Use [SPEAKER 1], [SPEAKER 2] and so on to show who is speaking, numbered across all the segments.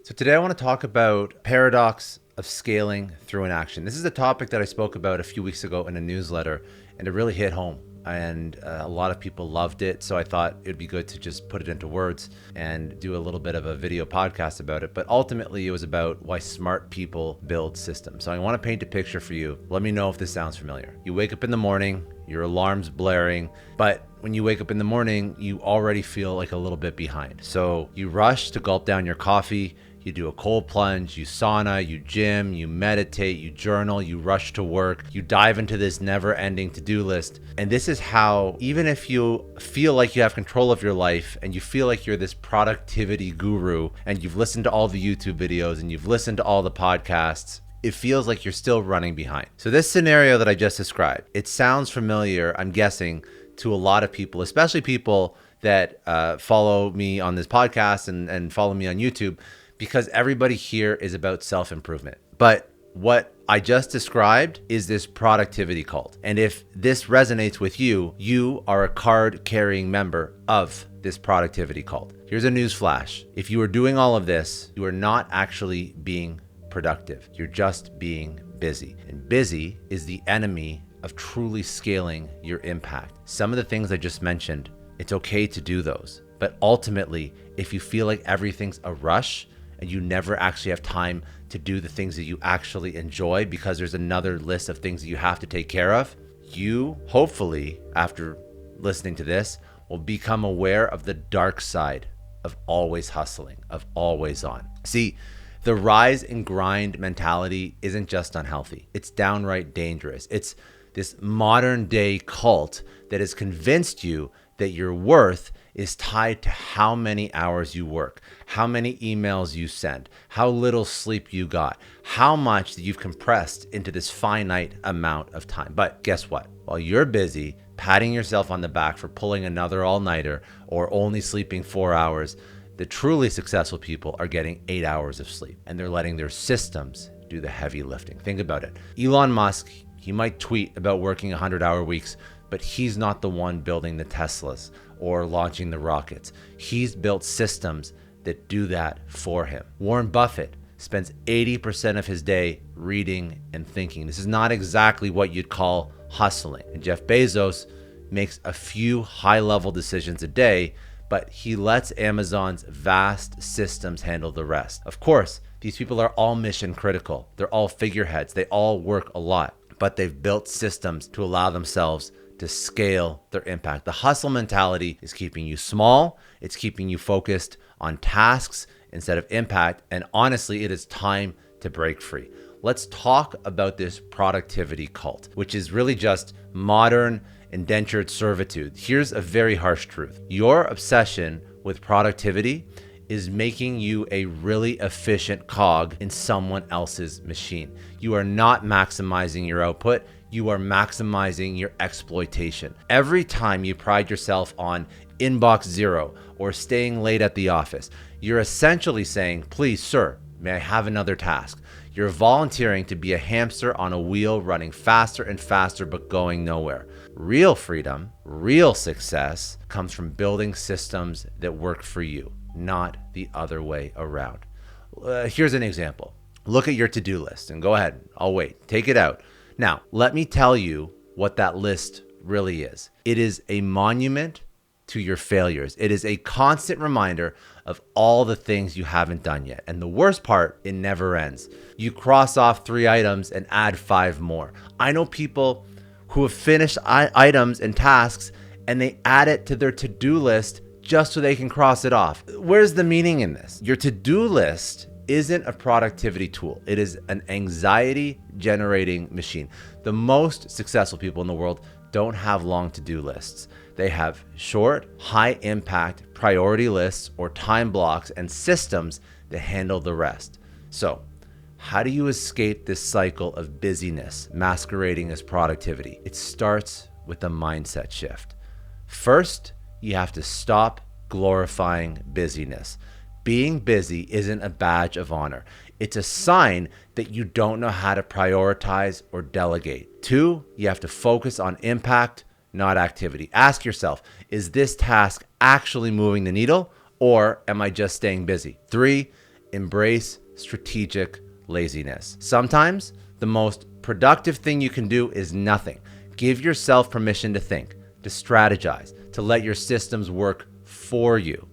[SPEAKER 1] So today I want to talk about paradox of scaling through inaction. This is a topic that I spoke about a few weeks ago in a newsletter, and it really hit home. And a lot of people loved it. So I thought it'd be good to just put it into words and do a little bit of a video podcast about it. But ultimately, it was about why smart people build systems. So I want to paint a picture for you. Let me know if this sounds familiar. You wake up in the morning, your alarm's blaring, but when you wake up in the morning, you already feel like a little bit behind. So you rush to gulp down your coffee. You do a cold plunge, you sauna, you gym, you meditate, you journal, you rush to work, you dive into this never-ending to-do list. And this is how, even if you feel like you have control of your life and you feel like you're this productivity guru and you've listened to all the YouTube videos and you've listened to all the podcasts, it feels like you're still running behind. So this scenario that I just described, it sounds familiar, I'm guessing, to a lot of people, especially people that follow me on this podcast and follow me on YouTube, because everybody here is about self-improvement. But what I just described is this productivity cult. And if this resonates with you, you are a card-carrying member of this productivity cult. Here's a news flash. If you are doing all of this, you are not actually being productive. You're just being busy. And busy is the enemy of truly scaling your impact. Some of the things I just mentioned, it's okay to do those. But ultimately, if you feel like everything's a rush, and you never actually have time to do the things that you actually enjoy because there's another list of things that you have to take care of, you hopefully, after listening to this, will become aware of the dark side of always hustling, of always on. See, the rise and grind mentality isn't just unhealthy. It's downright dangerous. It's this modern day cult that has convinced you that your worth is tied to how many hours you work, how many emails you send, how little sleep you got, how much that you've compressed into this finite amount of time. But guess what? While you're busy patting yourself on the back for pulling another all-nighter or only sleeping 4 hours, the truly successful people are getting 8 hours of sleep, and they're letting their systems do the heavy lifting. Think about it. Elon Musk, he might tweet about working 100-hour weeks, but he's not the one building the Teslas or launching the rockets. He's built systems that do that for him. Warren Buffett spends 80% of his day reading and thinking. This is not exactly what you'd call hustling. And Jeff Bezos makes a few high-level decisions a day, but he lets Amazon's vast systems handle the rest. Of course, these people are all mission critical. They're all figureheads. They all work a lot, but they've built systems to allow themselves to scale their impact. The hustle mentality is keeping you small. It's keeping you focused on tasks instead of impact. And honestly, it is time to break free. Let's talk about this productivity cult, which is really just modern indentured servitude. Here's a very harsh truth. Your obsession with productivity is making you a really efficient cog in someone else's machine. You are not maximizing your output. You are maximizing your exploitation. Every time you pride yourself on inbox zero or staying late at the office, you're essentially saying, please, sir, may I have another task? You're volunteering to be a hamster on a wheel running faster and faster but going nowhere. Real freedom, real success comes from building systems that work for you, not the other way around. Here's an example. Look at your to-do list and go ahead. I'll wait. Take it out. Now, let me tell you what that list really is. It is a monument to your failures. It is a constant reminder of all the things you haven't done yet. And the worst part, it never ends. You cross off 3 items and add 5 more. I know people who have finished items and tasks and they add it to their to-do list just so they can cross it off. Where's the meaning in this? Your to-do list isn't a productivity tool. It is an anxiety generating machine. The most successful people in the world don't have long to-do lists. They have short, high impact priority lists or time blocks and systems that handle the rest. So, how do you escape this cycle of busyness masquerading as productivity? It starts with a mindset shift. First, you have to stop glorifying busyness. Being busy isn't a badge of honor. It's a sign that you don't know how to prioritize or delegate. 2, you have to focus on impact, not activity. Ask yourself, is this task actually moving the needle or am I just staying busy? 3, Embrace strategic laziness. Sometimes the most productive thing you can do is nothing. Give yourself permission to think, to strategize, to let your systems work for you.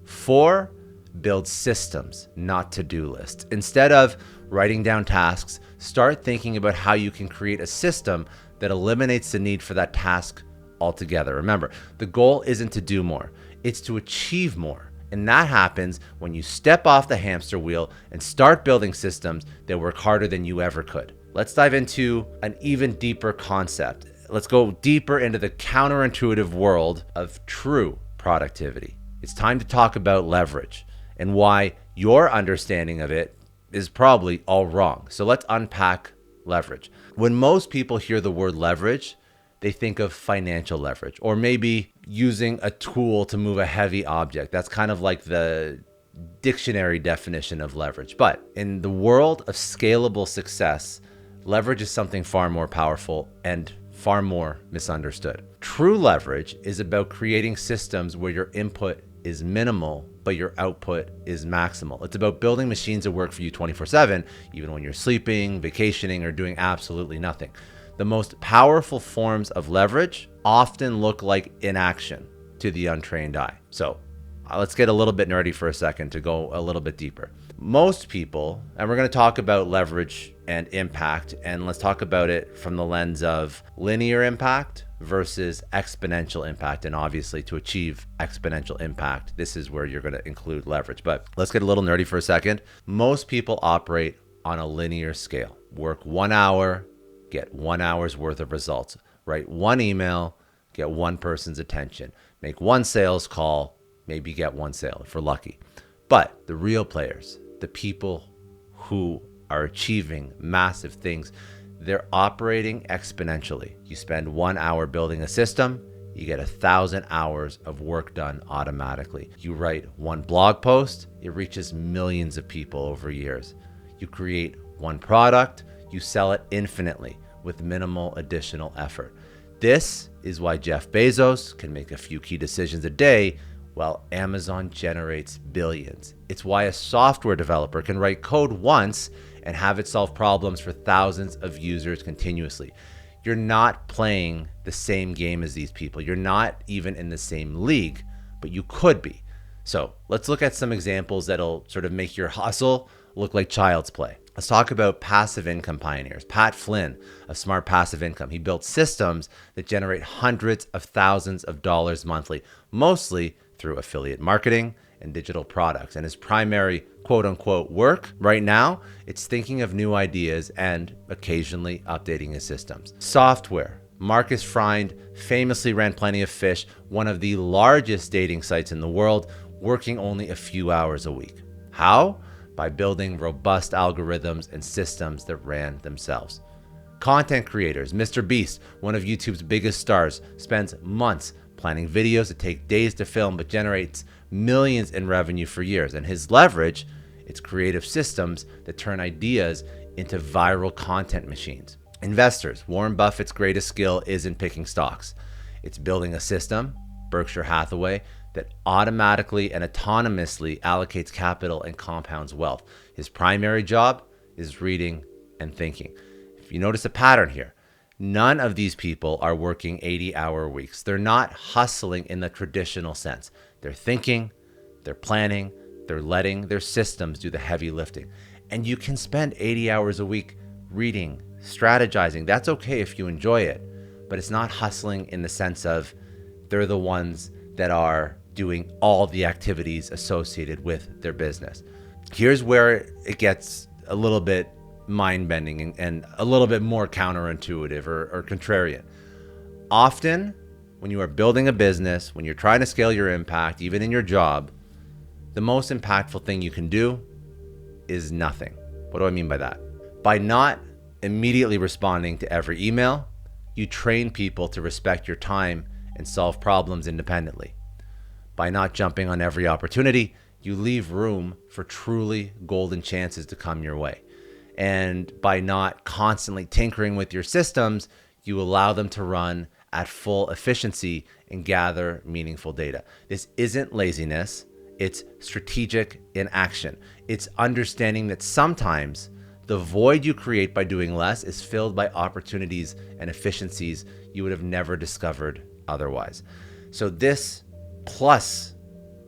[SPEAKER 1] Build systems, not to-do lists. Instead of writing down tasks, start thinking about how you can create a system that eliminates the need for that task altogether. Remember, the goal isn't to do more, it's to achieve more. And that happens when you step off the hamster wheel and start building systems that work harder than you ever could. Let's dive into an even deeper concept. Let's go deeper into the counterintuitive world of true productivity. It's time to talk about leverage and why your understanding of it is probably all wrong. So let's unpack leverage. When most people hear the word leverage, they think of financial leverage, or maybe using a tool to move a heavy object. That's kind of like the dictionary definition of leverage. But in the world of scalable success, leverage is something far more powerful and far more misunderstood. True leverage is about creating systems where your input is minimal, but your output is maximal. It's about building machines that work for you 24/7, even when you're sleeping, vacationing, or doing absolutely nothing. The most powerful forms of leverage often look like inaction to the untrained eye. So let's get a little bit nerdy for a second to go a little bit deeper. Most people, and we're going to talk about leverage and impact, and let's talk about it from the lens of linear impact versus exponential impact. And obviously, to achieve exponential impact, this is where you're going to include leverage. But let's get a little nerdy for a second. Most people operate on a linear scale. Work 1 hour, get 1 hour's worth of results. Write one email, get one person's attention. Make one sales call, maybe get one sale if we're lucky. But the real players, the people who are achieving massive things, they're operating exponentially. You spend 1 hour building a system, you get 1,000 hours of work done automatically. You write one blog post, it reaches millions of people over years. You create one product, you sell it infinitely with minimal additional effort. This is why Jeff Bezos can make a few key decisions a day while Amazon generates billions. It's why a software developer can write code once and have it solve problems for thousands of users continuously. You're not playing the same game as these people. You're not even in the same league, but you could be. So let's look at some examples that'll sort of make your hustle look like child's play. Let's talk about passive income pioneers. Pat Flynn of Smart Passive Income. He built systems that generate hundreds of thousands of dollars monthly, mostly through affiliate marketing and digital products. And his primary quote unquote work right now, it's thinking of new ideas and occasionally updating his systems. Software. Marcus Freund famously ran Plenty of Fish, one of the largest dating sites in the world, working only a few hours a week. How? By building robust algorithms and systems that ran themselves. Content creators. Mr. Beast, one of YouTube's biggest stars, spends months planning videos that take days to film but generates millions in revenue for years. And his leverage, it's creative systems that turn ideas into viral content machines. Investors. Warren Buffett's greatest skill isn't picking stocks. It's building a system, Berkshire Hathaway, that automatically and autonomously allocates capital and compounds wealth. His primary job is reading and thinking. If you notice a pattern here, none of these people are working 80-hour weeks. They're not hustling in the traditional sense. They're thinking, they're planning, they're letting their systems do the heavy lifting. And you can spend 80 hours a week reading, strategizing. That's okay if you enjoy it, but it's not hustling in the sense of they're the ones that are doing all the activities associated with their business. Here's where it gets a little bit mind-bending and a little bit more counterintuitive or contrarian. Often, when you are building a business, when you're trying to scale your impact, even in your job, the most impactful thing you can do is nothing. What do I mean by that? By not immediately responding to every email, you train people to respect your time and solve problems independently. By not jumping on every opportunity, you leave room for truly golden chances to come your way. And by not constantly tinkering with your systems, you allow them to run at full efficiency and gather meaningful data. This isn't laziness. It's strategic in action. It's understanding that sometimes the void you create by doing less is filled by opportunities and efficiencies you would have never discovered otherwise. So this plus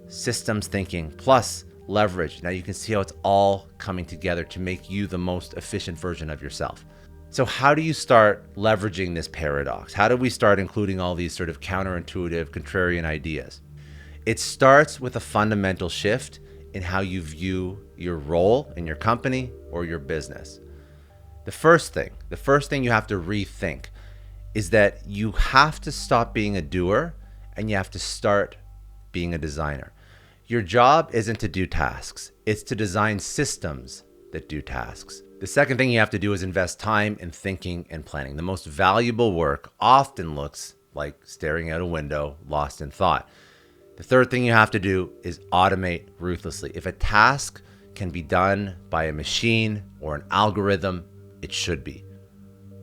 [SPEAKER 1] systems thinking plus leverage. Now you can see how it's all coming together to make you the most efficient version of yourself. So how do you start leveraging this paradox? How do we start including all these sort of counterintuitive, contrarian ideas? It starts with a fundamental shift in how you view your role in your company or your business. The first thing you have to rethink is that you have to stop being a doer and you have to start being a designer. Your job isn't to do tasks, it's to design systems that do tasks. The second thing you have to do is invest time in thinking and planning. The most valuable work often looks like staring out a window, lost in thought. The third thing you have to do is automate ruthlessly. If a task can be done by a machine or an algorithm, it should be.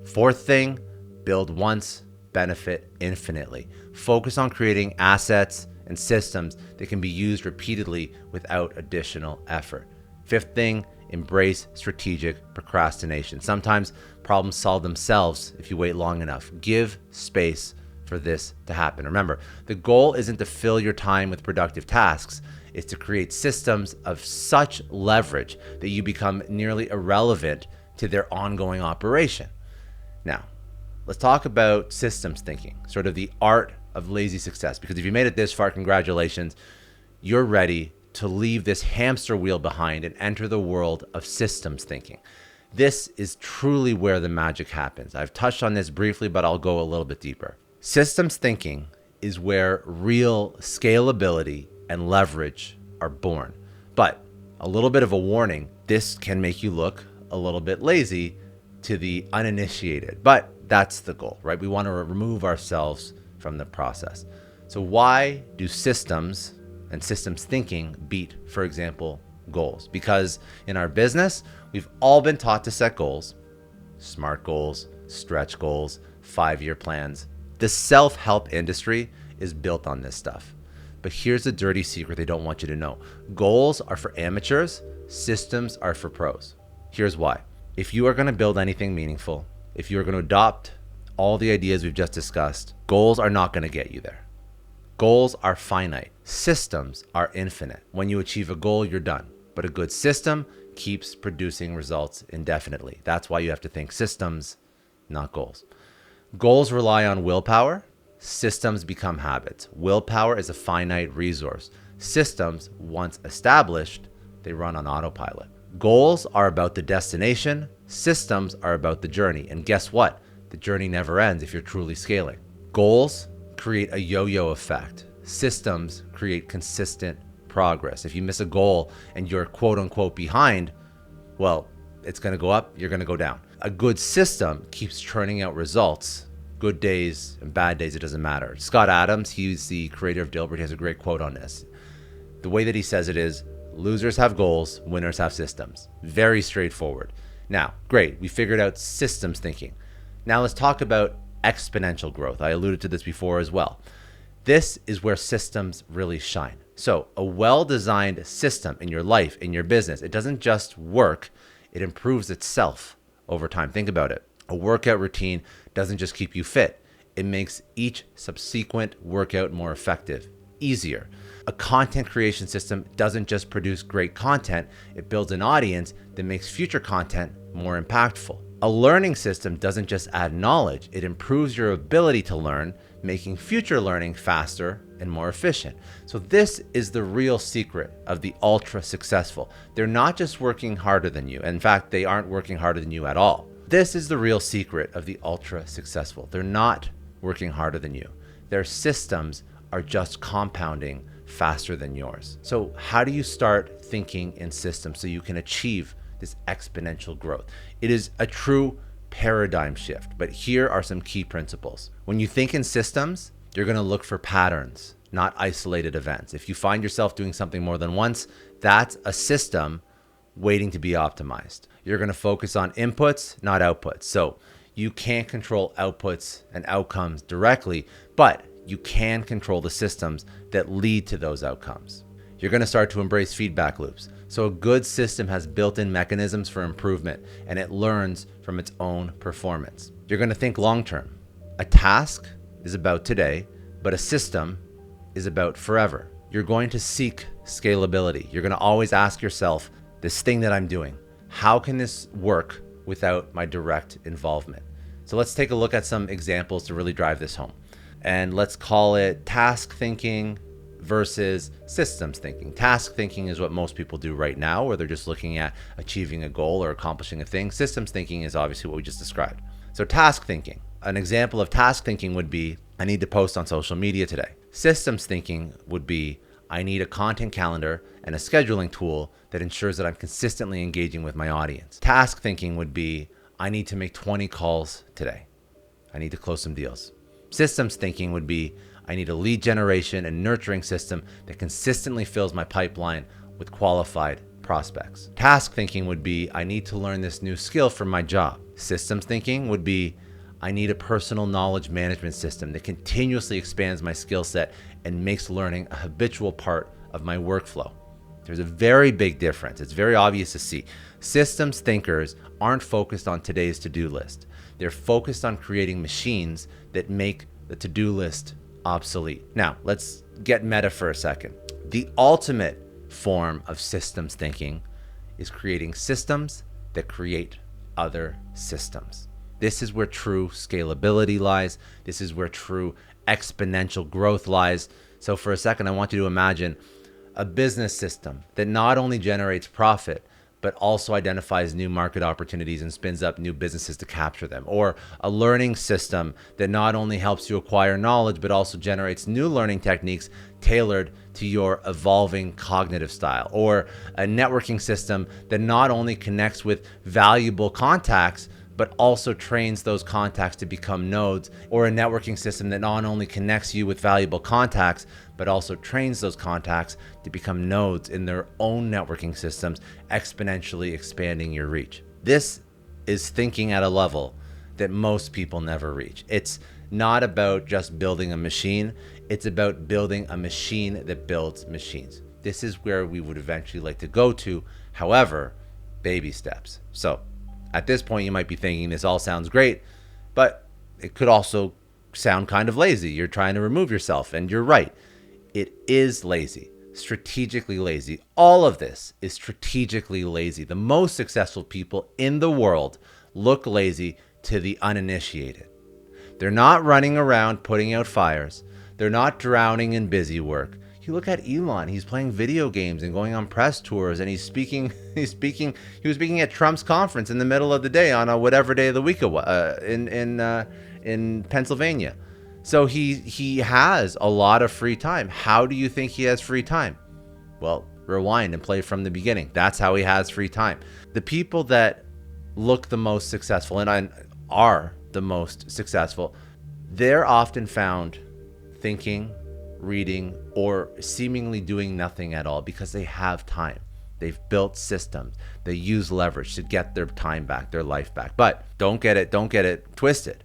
[SPEAKER 1] Fourth thing, build once, benefit infinitely. Focus on creating assets and systems that can be used repeatedly without additional effort. Fifth thing, embrace strategic procrastination. Sometimes problems solve themselves if you wait long enough. Give space for this to happen. Remember, the goal isn't to fill your time with productive tasks. It's to create systems of such leverage that you become nearly irrelevant to their ongoing operation. Now, let's talk about systems thinking, sort of the art of lazy success. Because if you made it this far, congratulations, you're ready to leave this hamster wheel behind and enter the world of systems thinking. This is truly where the magic happens. I've touched on this briefly, but I'll go a little bit deeper. Systems thinking is where real scalability and leverage are born. But a little bit of a warning, this can make you look a little bit lazy to the uninitiated, but that's the goal, right? We want to remove ourselves from the process. So why do systems and systems thinking beat, for example, goals? Because in our business, we've all been taught to set goals, SMART goals, stretch goals, 5-year plans. The self-help industry is built on this stuff. But here's the dirty secret they don't want you to know. Goals are for amateurs, systems are for pros. Here's why. If you are going to build anything meaningful, if you're going to adopt all the ideas we've just discussed, goals are not going to get you there. Goals are finite. Systems are infinite. When you achieve a goal, you're done. But a good system keeps producing results indefinitely. That's why you have to think systems, not goals. Goals rely on willpower. Systems become habits. Willpower is a finite resource. Systems, once established, they run on autopilot. Goals are about the destination. Systems are about the journey. And guess what? The journey never ends if you're truly scaling. Goals create a yo-yo effect. Systems create consistent progress. If you miss a goal and you're quote unquote behind, well, it's going to go up, you're going to go down. A good system keeps churning out results. Good days and bad days, it doesn't matter. Scott Adams, he's the creator of Dilbert, he has a great quote on this. The way that he says it is, losers have goals, winners have systems. Very straightforward. Now, great, we figured out systems thinking. Now let's talk about exponential growth. I alluded to this before as well. This is where systems really shine. So a well-designed system in your life, in your business, it doesn't just work, it improves itself over time. Think about it. A workout routine doesn't just keep you fit. It makes each subsequent workout more effective, easier. A content creation system doesn't just produce great content, it builds an audience that makes future content more impactful. A learning system doesn't just add knowledge, it improves your ability to learn, making future learning faster and more efficient. So this is the real secret of the ultra successful. They're not just working harder than you. In fact, they aren't working harder than you at all. This is the real secret of the ultra successful. They're not working harder than you. Their systems are just compounding faster than yours. So how do you start thinking in systems so you can achieve this exponential growth? It is a true paradigm shift, but here are some key principles. When you think in systems, you're going to look for patterns, not isolated events. If you find yourself doing something more than once, that's a system waiting to be optimized. You're going to focus on inputs, not outputs. So you can't control outputs and outcomes directly, but you can control the systems that lead to those outcomes. You're going to start to embrace feedback loops. So a good system has built-in mechanisms for improvement, and it learns from its own performance. You're going to think long-term. A task is about today, but a system is about forever. You're going to seek scalability. You're going to always ask yourself, this thing that I'm doing, how can this work without my direct involvement? So let's take a look at some examples to really drive this home. And let's call it task thinking versus systems thinking. Task thinking is what most people do right now, where they're just looking at achieving a goal or accomplishing a thing. Systems thinking is obviously what we just described. So task thinking, an example of task thinking would be, I need to post on social media today. Systems thinking would be, I need a content calendar and a scheduling tool that ensures that I'm consistently engaging with my audience. Task thinking would be, I need to make 20 calls today. I need to close some deals. Systems thinking would be, I need a lead generation and nurturing system that consistently fills my pipeline with qualified prospects. Task thinking would be, I need to learn this new skill for my job. Systems thinking would be, I need a personal knowledge management system that continuously expands my skill set and makes learning a habitual part of my workflow. There's a very big difference. It's very obvious to see. Systems thinkers aren't focused on today's to-do list. They're focused on creating machines that make the to-do list obsolete. Now, let's get meta for a second. The ultimate form of systems thinking is creating systems that create other systems. This is where true scalability lies. This is where true exponential growth lies. So for a second, I want you to imagine a business system that not only generates profit, but also identifies new market opportunities and spins up new businesses to capture them. Or a learning system that not only helps you acquire knowledge, but also generates new learning techniques tailored to your evolving cognitive style. Or a networking system that not only connects with valuable contacts, but also trains those contacts to become nodes. Or a networking system that not only connects you with valuable contacts, but also trains those contacts to become nodes in their own networking systems, exponentially expanding your reach. This is thinking at a level that most people never reach. It's not about just building a machine. It's about building a machine that builds machines. This is where we would eventually like to go to. However, baby steps. So at this point, you might be thinking this all sounds great, but it could also sound kind of lazy. You're trying to remove yourself, and you're right. It is lazy, strategically lazy. All of this is strategically lazy. The most successful people in the world look lazy to the uninitiated. They're not running around putting out fires. They're not drowning in busy work. You look at Elon, he's playing video games and going on press tours, and he was speaking at Trump's conference in the middle of the day on a whatever day of the week in Pennsylvania. So he has a lot of free time. How do you think he has free time? Well, rewind and play from the beginning. That's how he has free time. The people that look the most successful and are the most successful, they're often found thinking, reading, or seemingly doing nothing at all because they have time. They've built systems. They use leverage to get their time back, their life back. But don't get it twisted.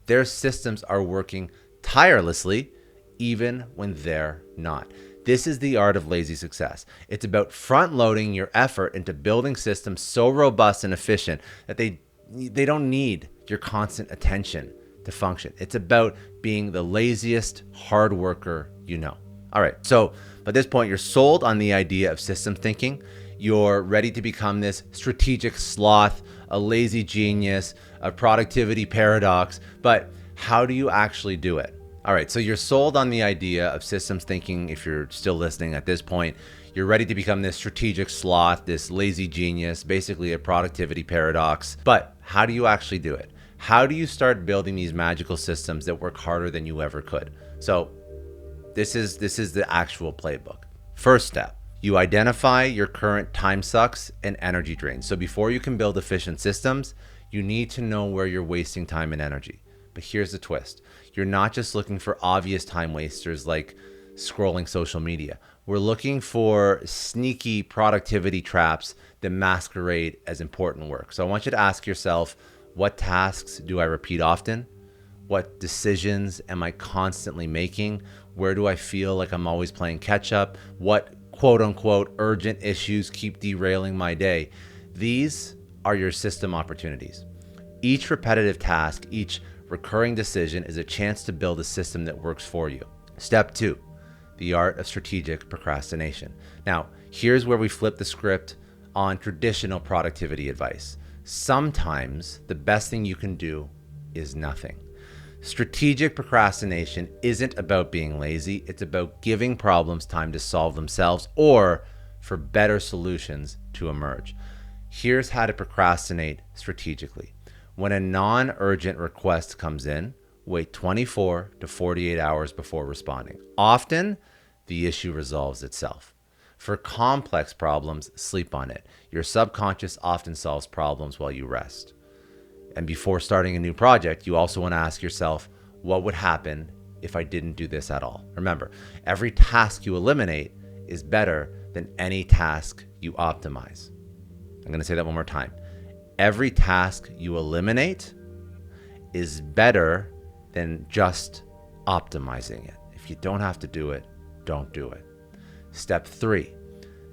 [SPEAKER 1] Their systems are working tirelessly even when they're not. This is the art of lazy success. It's about front-loading your effort into building systems so robust and efficient that they don't need your constant attention to function. It's about being the laziest hard worker you know. All right, so at this point, you're sold on the idea of systems thinking. You're ready to become this strategic sloth, a lazy genius, a productivity paradox. But how do you actually do it? All right, so you're sold on the idea of systems thinking. If you're still listening at this point, you're ready to become this strategic sloth, this lazy genius, basically a productivity paradox. But how do you actually do it? How do you start building these magical systems that work harder than you ever could? So this is the actual playbook. First step, you identify your current time sucks and energy drains. So before you can build efficient systems, you need to know where you're wasting time and energy. But here's the twist. You're not just looking for obvious time wasters like scrolling social media. We're looking for sneaky productivity traps that masquerade as important work. So I want you to ask yourself, what tasks do I repeat often? What decisions am I constantly making? Where do I feel like I'm always playing catch up? What quote unquote urgent issues keep derailing my day. These are your system opportunities. Each repetitive task, each recurring decision is a chance to build a system that works for you. Step 2, the art of strategic procrastination. Now, here's where we flip the script on traditional productivity advice. Sometimes the best thing you can do is nothing. Strategic procrastination isn't about being lazy. It's about giving problems time to solve themselves or for better solutions to emerge. Here's how to procrastinate strategically. When a non-urgent request comes in, wait 24 to 48 hours before responding. Often, the issue resolves itself. For complex problems, sleep on it. Your subconscious often solves problems while you rest. And before starting a new project, you also want to ask yourself, what would happen if I didn't do this at all? Remember, every task you eliminate is better than any task you optimize. I'm going to say that one more time. Every task you eliminate is better than just optimizing it. If you don't have to do it, don't do it. Step 3,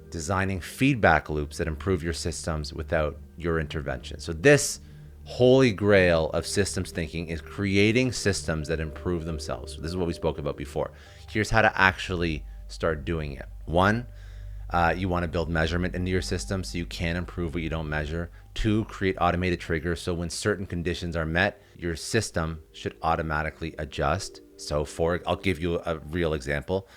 [SPEAKER 1] designing feedback loops that improve your systems without your intervention. So this holy grail of systems thinking is creating systems that improve themselves. This is what we spoke about before. Here's how to actually start doing it. 1, you want to build measurement into your system so you can improve what you don't measure. 2, create automated triggers so when certain conditions are met, your system should automatically adjust. So I'll give you a real example.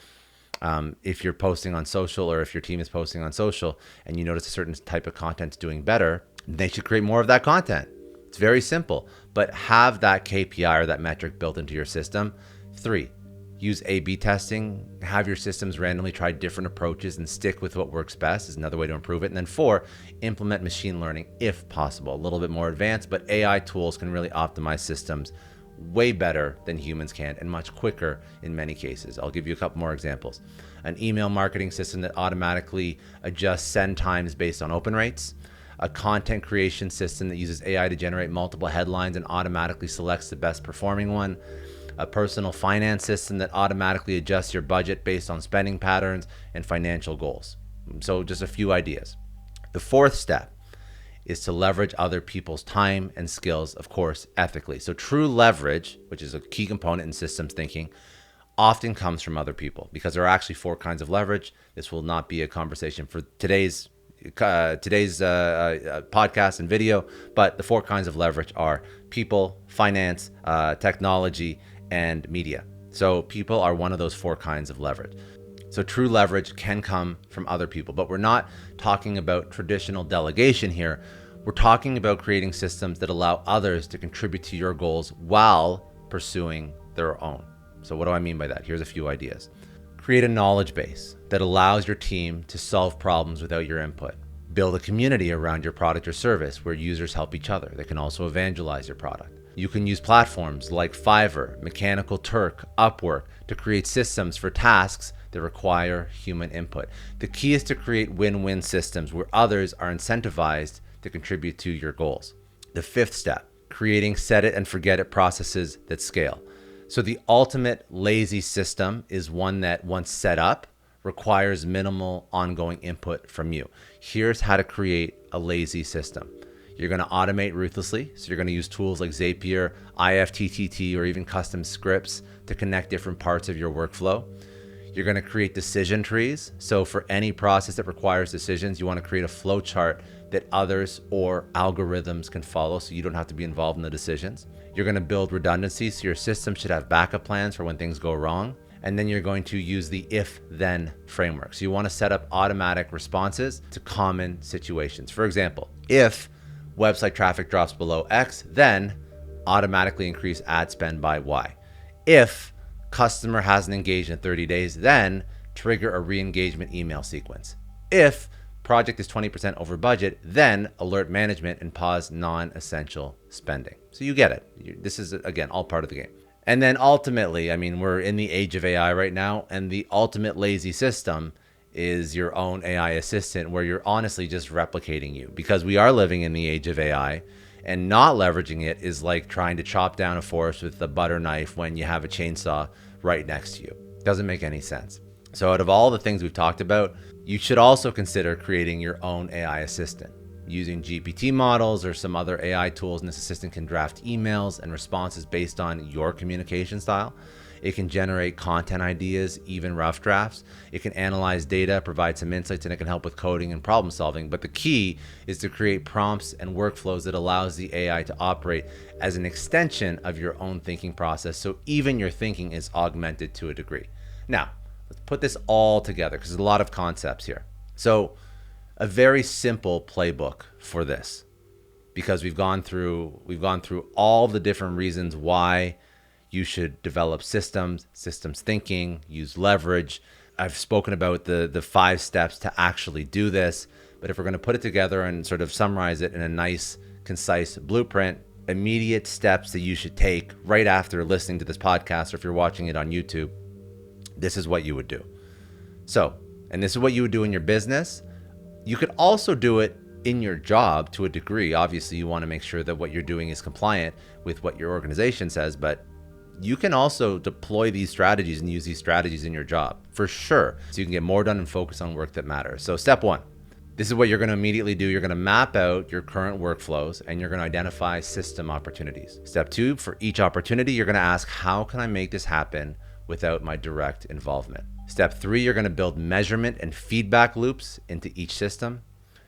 [SPEAKER 1] If you're posting on social or if your team is posting on social and you notice a certain type of content is doing better, they should create more of that content. It's very simple, but have that KPI or that metric built into your system. 3, use A/B testing. Have your systems randomly try different approaches and stick with what works best is another way to improve it. And then 4, implement machine learning if possible. A little bit more advanced, but AI tools can really optimize systems way better than humans can and much quicker in many cases. I'll give you a couple more examples. An email marketing system that automatically adjusts send times based on open rates. A content creation system that uses AI to generate multiple headlines and automatically selects the best performing one. A personal finance system that automatically adjusts your budget based on spending patterns and financial goals. So just a few ideas. The 4th step is to leverage other people's time and skills, of course, ethically. So true leverage, which is a key component in systems thinking, often comes from other people because there are actually 4 kinds of leverage. This will not be a conversation for today's podcast and video, but the 4 kinds of leverage are people, finance, technology, and media. So people are one of those 4 kinds of leverage. So true leverage can come from other people, but we're not talking about traditional delegation here. We're talking about creating systems that allow others to contribute to your goals while pursuing their own. So what do I mean by that? Here's a few ideas. Create a knowledge base that allows your team to solve problems without your input. Build a community around your product or service where users help each other. They can also evangelize your product. You can use platforms like Fiverr, Mechanical Turk, Upwork to create systems for tasks that require human input. The key is to create win-win systems where others are incentivized to contribute to your goals. The 5th step, creating set it and forget it processes that scale. So the ultimate lazy system is one that, once set up, requires minimal ongoing input from you. Here's how to create a lazy system. You're going to automate ruthlessly. So you're going to use tools like Zapier, IFTTT, or even custom scripts to connect different parts of your workflow. You're going to create decision trees. So for any process that requires decisions, you want to create a flow chart that others or algorithms can follow so you don't have to be involved in the decisions. You're going to build redundancy, so your system should have backup plans for when things go wrong. And then you're going to use the if-then framework. So you want to set up automatic responses to common situations. For example, if website traffic drops below X, then automatically increase ad spend by Y. If customer hasn't engaged in 30 days, then trigger a re-engagement email sequence. If project is 20% over budget, then alert management and pause non-essential spending. So you get it. This is, again, all part of the game. And then ultimately, I mean, we're in the age of AI right now, and the ultimate lazy system is your own AI assistant where you're honestly just replicating you, because we are living in the age of AI, and not leveraging it is like trying to chop down a forest with a butter knife when you have a chainsaw right next to you. Doesn't make any sense. So out of all the things we've talked about, You should also consider creating your own AI assistant. Using GPT models or some other AI tools, and this assistant can draft emails and responses based on your communication style. It can generate content ideas, even rough drafts. It can analyze data, provide some insights, and it can help with coding and problem solving. But the key is to create prompts and workflows that allows the AI to operate as an extension of your own thinking process, so even your thinking is augmented to a degree. Now, let's put this all together because there's a lot of concepts here. So, a very simple playbook for this, because we've gone through all the different reasons why you should develop systems thinking, use leverage. I've spoken about the 5 steps to actually do this, but if we're going to put it together and sort of summarize it in a nice, concise blueprint, immediate steps that you should take right after listening to this podcast, or if you're watching it on YouTube, this is what you would do. So, and this is what you would do in your business. You could also do it in your job to a degree. Obviously, you want to make sure that what you're doing is compliant with what your organization says, but you can also deploy these strategies and use these strategies in your job for sure, so you can get more done and focus on work that matters. So step 1, this is what you're going to immediately do. You're going to map out your current workflows and you're going to identify system opportunities. Step 2, for each opportunity, you're going to ask, how can I make this happen without my direct involvement? Step 3, you're going to build measurement and feedback loops into each system.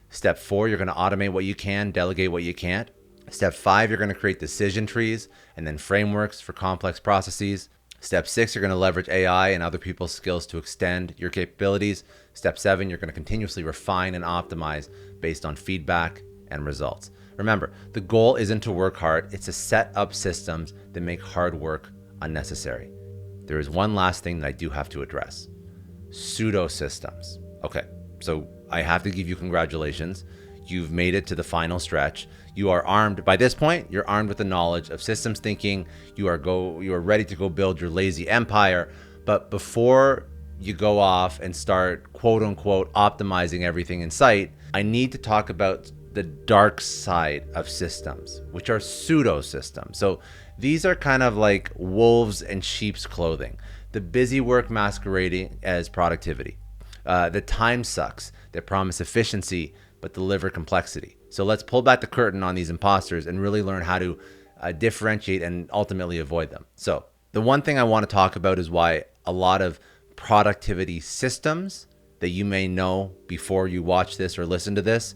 [SPEAKER 1] Step 4, you're going to automate what you can, delegate what you can't. Step 5, you're going to create decision trees and then frameworks for complex processes. Step 6, you're going to leverage AI and other people's skills to extend your capabilities. Step 7, you're going to continuously refine and optimize based on feedback and results. Remember, the goal isn't to work hard, it's to set up systems that make hard work unnecessary. There is one last thing that I do have to address. Pseudo-systems. Okay, so I have to give you congratulations. You've made it to the final stretch. You are armed. By this point, you're armed with the knowledge of systems thinking. You are ready to go build your lazy empire. But before you go off and start quote unquote optimizing everything in sight, I need to talk about the dark side of systems, which are pseudo-systems. So these are kind of like wolves in sheep's clothing. The busy work masquerading as productivity. The time sucks that promise efficiency but deliver complexity. So let's pull back the curtain on these imposters and really learn how to differentiate and ultimately avoid them. So the one thing I want to talk about is why a lot of productivity systems that you may know before you watch this or listen to this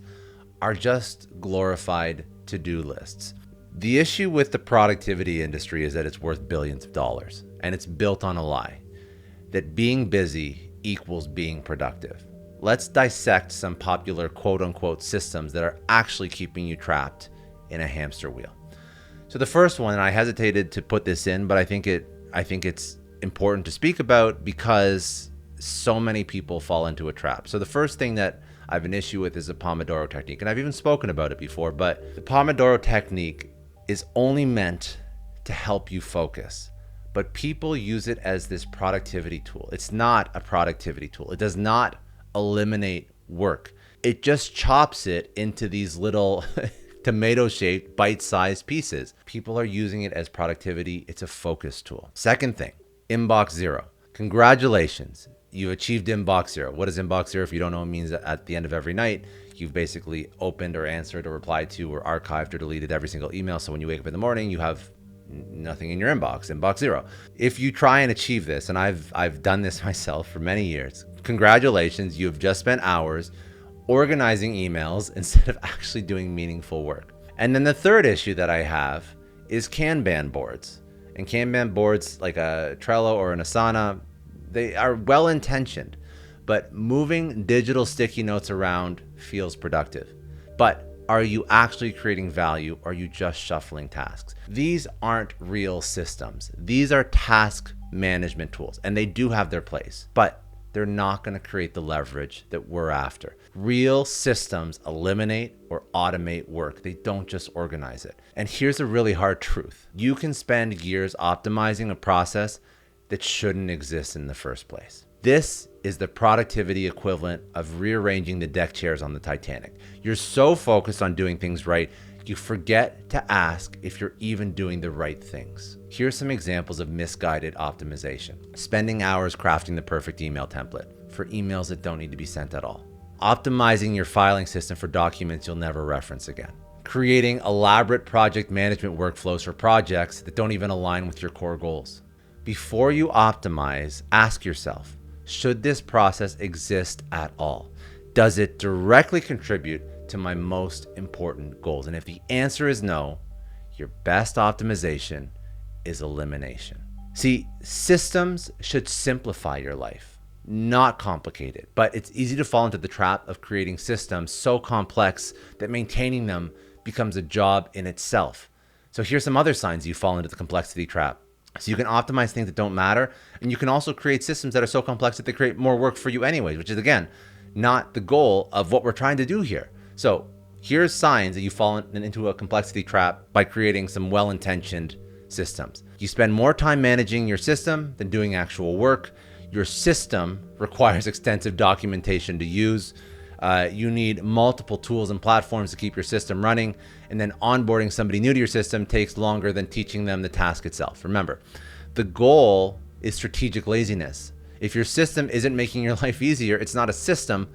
[SPEAKER 1] are just glorified to-do lists. The issue with the productivity industry is that it's worth billions of dollars, and it's built on a lie that being busy equals being productive. Let's dissect some popular quote-unquote systems that are actually keeping you trapped in a hamster wheel. So the first one, and I hesitated to put this in, but I think it's important to speak about because so many people fall into a trap. So the first thing that I have an issue with is the Pomodoro technique, and I've even spoken about it before, but the Pomodoro technique is only meant to help you focus. But people use it as this productivity tool. It's not a productivity tool. It does not eliminate work. It just chops it into these little tomato-shaped, bite-sized pieces. People are using it as productivity. It's a focus tool. Second thing, inbox zero. Congratulations. You achieved inbox zero. What is inbox zero? If you don't know, it means that at the end of every night, you've basically opened or answered or replied to or archived or deleted every single email. So when you wake up in the morning, you have nothing in your inbox zero. If you try and achieve this, and I've done this myself for many years, congratulations, you've just spent hours organizing emails instead of actually doing meaningful work. And then the third issue that I have is Kanban boards. And Kanban boards like a Trello or an Asana, they are well-intentioned, but moving digital sticky notes around feels productive. But are you actually creating value, or are you just shuffling tasks? These aren't real systems. These are task management tools, and they do have their place, but they're not going to create the leverage that we're after. Real systems eliminate or automate work. They don't just organize it. And here's a really hard truth. You can spend years optimizing a process that shouldn't exist in the first place. This is the productivity equivalent of rearranging the deck chairs on the Titanic. You're so focused on doing things right, you forget to ask if you're even doing the right things. Here's some examples of misguided optimization. Spending hours crafting the perfect email template. for emails that don't need to be sent at all. Optimizing your filing system for documents you'll never reference again. Creating elaborate project management workflows for projects that don't even align with your core goals. Before you optimize, ask yourself, should this process exist at all? Does it directly contribute to my most important goals? And if the answer is no, your best optimization is elimination. See, systems should simplify your life, not complicate it. But it's easy to fall into the trap of creating systems so complex that maintaining them becomes a job in itself. So here's some other signs you fall into the complexity trap. So you can optimize things that don't matter, and you can also create systems that are so complex that they create more work for you anyways, which is, again, not the goal of what we're trying to do here. So here's signs that you fall into a complexity trap by creating some well-intentioned systems. You spend more time managing your system than doing actual work. Your system requires extensive documentation to use. You need multiple tools and platforms to keep your system running. And then onboarding somebody new to your system takes longer than teaching them the task itself. Remember, the goal is strategic laziness. If your system isn't making your life easier, it's not a system,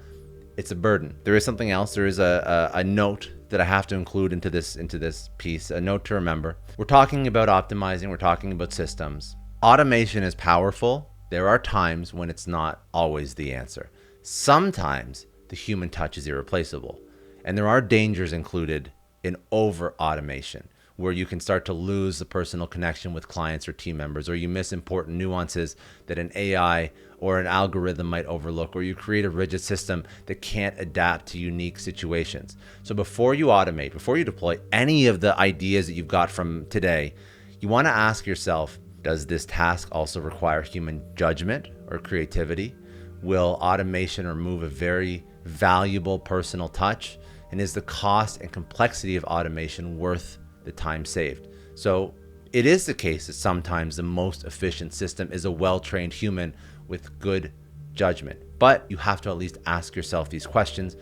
[SPEAKER 1] it's a burden. There is something else. There is a note that I have to include into this piece, a note to remember. We're talking about optimizing, we're talking about systems. Automation is powerful. There are times when it's not always the answer. Sometimes the human touch is irreplaceable. And there are dangers included in over-automation, where you can start to lose the personal connection with clients or team members, or you miss important nuances that an AI or an algorithm might overlook, or you create a rigid system that can't adapt to unique situations. So before you automate, before you deploy any of the ideas that you've got from today, you want to ask yourself, does this task also require human judgment or creativity? Will automation remove a very valuable personal touch? And is the cost and complexity of automation worth the time saved? So it is the case that sometimes the most efficient system is a well-trained human with good judgment. But you have to at least ask yourself these questions.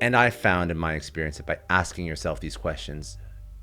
[SPEAKER 1] And I found in my experience that by asking yourself these questions,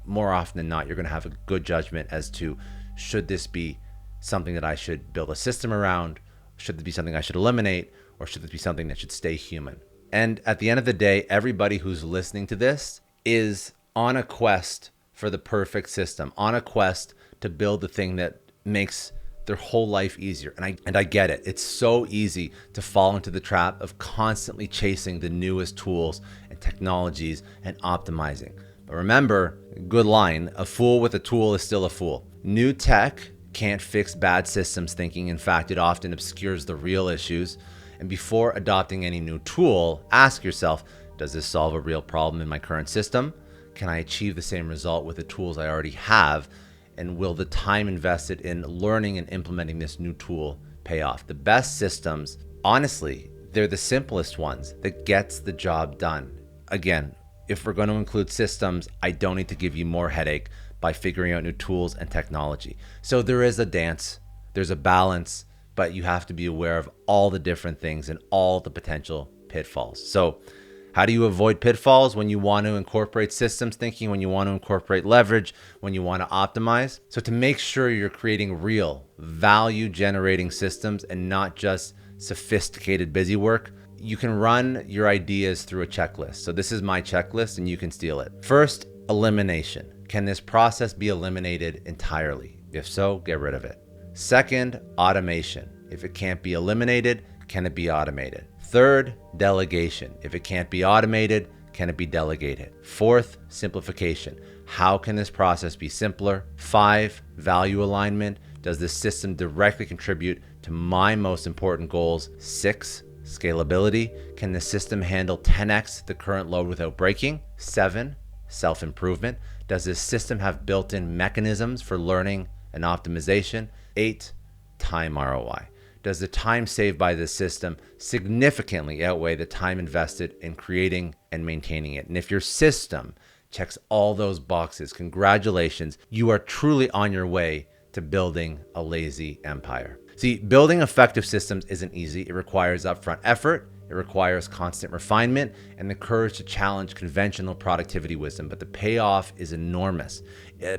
[SPEAKER 1] more often than not, you're going to have a good judgment as to, should this be something that I should build a system around? Should this be something I should eliminate? Or should this be something that should stay human? And at the end of the day, everybody who's listening to this is on a quest for the perfect system, on a quest to build the thing that makes their whole life easier. And I get it. It's so easy to fall into the trap of constantly chasing the newest tools and technologies and optimizing. But remember, good line, a fool with a tool is still a fool. New tech can't fix bad systems thinking. In fact, it often obscures the real issues. And before adopting any new tool, ask yourself, does this solve a real problem in my current system? Can I achieve the same result with the tools I already have? And will the time invested in learning and implementing this new tool pay off? The best systems, honestly, they're the simplest ones that gets the job done. Again, if we're going to include systems, I don't need to give you more headache by figuring out new tools and technology. So there is a dance, there's a balance, but you have to be aware of all the different things and all the potential pitfalls. So how do you avoid pitfalls when you want to incorporate systems thinking, when you want to incorporate leverage, when you want to optimize? So to make sure you're creating real value generating systems and not just sophisticated busy work, you can run your ideas through a checklist. So this is my checklist and you can steal it. First, elimination. Can this process be eliminated entirely? If so, get rid of it. Second, automation. If it can't be eliminated, can it be automated? Third, delegation. If it can't be automated, can it be delegated? Fourth, simplification. How can this process be simpler? 5, value alignment. Does this system directly contribute to my most important goals? 6, scalability. Can the system handle 10x the current load without breaking? 7, self-improvement. Does this system have built-in mechanisms for learning and optimization? 8, time ROI. Does the time saved by this system significantly outweigh the time invested in creating and maintaining it? And if your system checks all those boxes, congratulations, you are truly on your way to building a lazy empire. See, building effective systems isn't easy. It requires upfront effort. It requires constant refinement and the courage to challenge conventional productivity wisdom. But the payoff is enormous.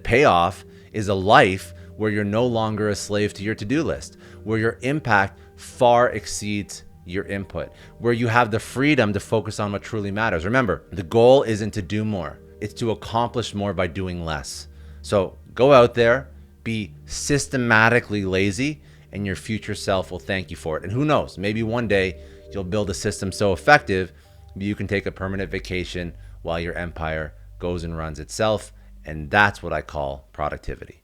[SPEAKER 1] Payoff is a life where you're no longer a slave to your to-do list, where your impact far exceeds your input, where you have the freedom to focus on what truly matters. Remember, the goal isn't to do more, it's to accomplish more by doing less. So go out there, be systematically lazy, and your future self will thank you for it. And who knows, maybe one day you'll build a system so effective you can take a permanent vacation while your empire goes and runs itself. And that's what I call productivity.